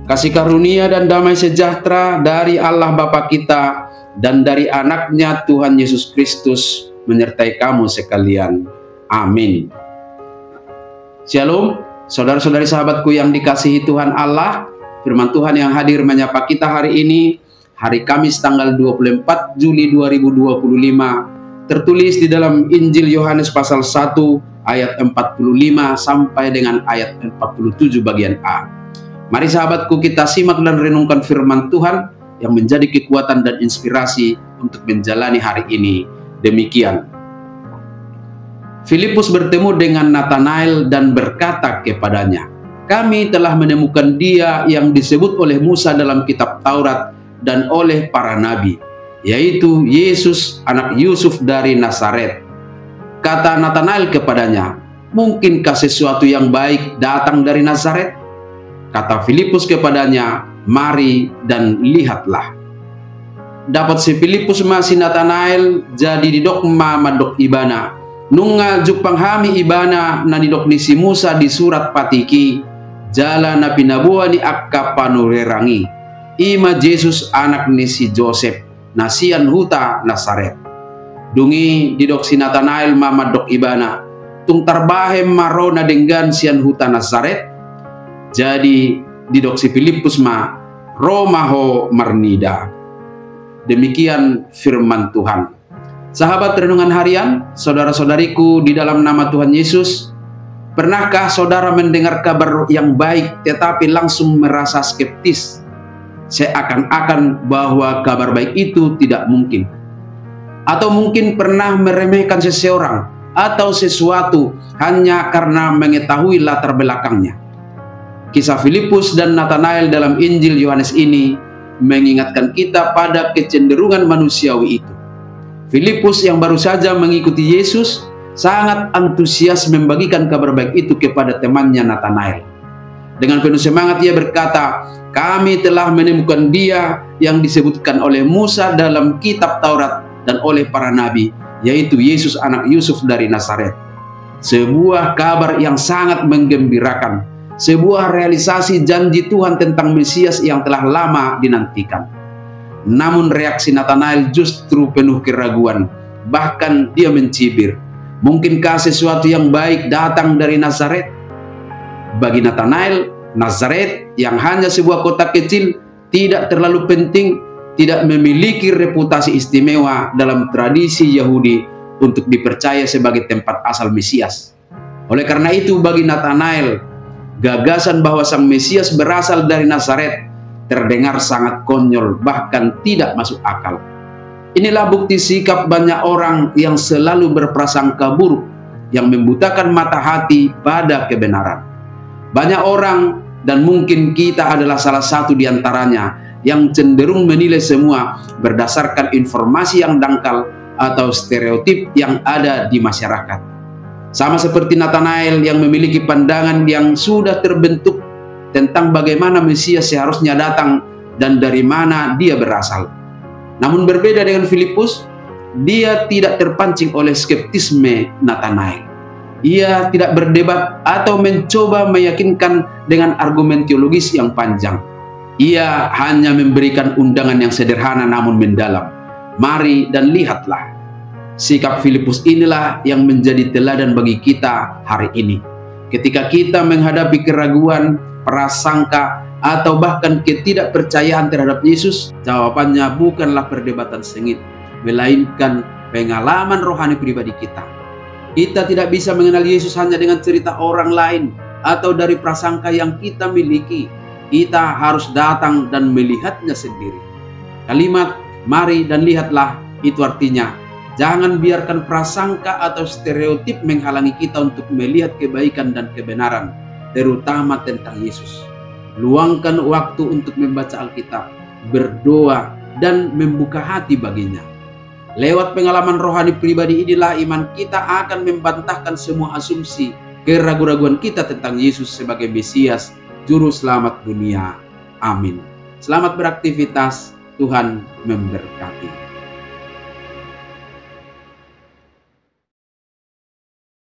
Kasih karunia dan damai sejahtera dari Allah Bapa kita dan dari anaknya Tuhan Yesus Kristus menyertai kamu sekalian. Amin. Shalom, saudara-saudari sahabatku yang dikasihi Tuhan Allah. Firman Tuhan yang hadir menyapa kita hari ini, hari Kamis tanggal 24 Juli 2025, tertulis di dalam Injil Yohanes pasal 1 ayat 45 sampai dengan ayat 47 bagian A. Mari sahabatku, kita simak dan renungkan firman Tuhan yang menjadi kekuatan dan inspirasi untuk menjalani hari ini. Demikian. Filipus bertemu dengan Nathanael dan berkata kepadanya, "Kami telah menemukan Dia yang disebut oleh Musa dalam kitab Taurat dan oleh para nabi, yaitu Yesus anak Yusuf dari Nazaret." Kata Nathanael kepadanya, "Mungkinkah sesuatu yang baik datang dari Nazaret?" Kata Filipus kepadanya, "Mari dan lihatlah." Dapat si Filipus masih Nathanael jadi didok madok ibana. Nunga jupang hami ibana na didok ni si Musa di surat patiki. Jala na pinabuha ni akka panurerangi. Ima Jesus anak ni si Joseph, nasian huta Nazaret. Dungi didok si Nathanael mamadok ibana. Tung tarbahem maro na denggan sian huta Nazaret. Jadi didok si Filipus ma romaho marnida. Demikian firman Tuhan. Sahabat renungan harian, saudara-saudariku di dalam nama Tuhan Yesus, pernahkah saudara mendengar kabar yang baik tetapi langsung merasa skeptis, seakan-akan bahwa kabar baik itu tidak mungkin? Atau mungkin pernah meremehkan seseorang atau sesuatu hanya karena mengetahui latar belakangnya? Kisah Filipus dan Nathanael dalam Injil Yohanes ini mengingatkan kita pada kecenderungan manusiawi itu. Filipus yang baru saja mengikuti Yesus sangat antusias membagikan kabar baik itu kepada temannya Nathanael. Dengan penuh semangat ia berkata, "Kami telah menemukan Dia yang disebutkan oleh Musa dalam kitab Taurat dan oleh para nabi, yaitu Yesus anak Yusuf dari Nazaret." Sebuah kabar yang sangat menggembirakan, sebuah realisasi janji Tuhan tentang Mesias yang telah lama dinantikan. Namun reaksi Nathanael justru penuh keraguan, bahkan dia mencibir. Mungkinkah sesuatu yang baik datang dari Nazaret? Bagi Nathanael, Nazaret yang hanya sebuah kota kecil, tidak terlalu penting, tidak memiliki reputasi istimewa dalam tradisi Yahudi untuk dipercaya sebagai tempat asal Mesias. Oleh karena itu bagi Nathanael, gagasan bahwa sang Mesias berasal dari Nazaret terdengar sangat konyol, bahkan tidak masuk akal. Inilah bukti sikap banyak orang yang selalu berprasangka buruk, yang membutakan mata hati pada kebenaran. Banyak orang, dan mungkin kita adalah salah satu di antaranya, yang cenderung menilai semua berdasarkan informasi yang dangkal atau stereotip yang ada di masyarakat. Sama seperti Nathanael yang memiliki pandangan yang sudah terbentuk tentang bagaimana Mesias seharusnya datang dan dari mana dia berasal. Namun berbeda dengan Filipus, dia tidak terpancing oleh skeptisme Nathanael. Ia tidak berdebat atau mencoba meyakinkan dengan argumen teologis yang panjang. Ia hanya memberikan undangan yang sederhana namun mendalam. Mari dan lihatlah. Sikap Filipus inilah yang menjadi teladan bagi kita hari ini. Ketika kita menghadapi keraguan, prasangka, atau bahkan ketidakpercayaan terhadap Yesus, jawabannya bukanlah perdebatan sengit, melainkan pengalaman rohani pribadi kita. Kita tidak bisa mengenal Yesus hanya dengan cerita orang lain atau dari prasangka yang kita miliki. Kita harus datang dan melihatnya sendiri. Kalimat "mari dan lihatlah" itu artinya jangan biarkan prasangka atau stereotip menghalangi kita untuk melihat kebaikan dan kebenaran, terutama tentang Yesus. Luangkan waktu untuk membaca Alkitab, berdoa, dan membuka hati baginya. Lewat pengalaman rohani pribadi inilah iman kita akan membantahkan semua asumsi, keraguan-raguan kita tentang Yesus sebagai Mesias, Juru Selamat dunia. Amin. Selamat beraktivitas, Tuhan memberkati.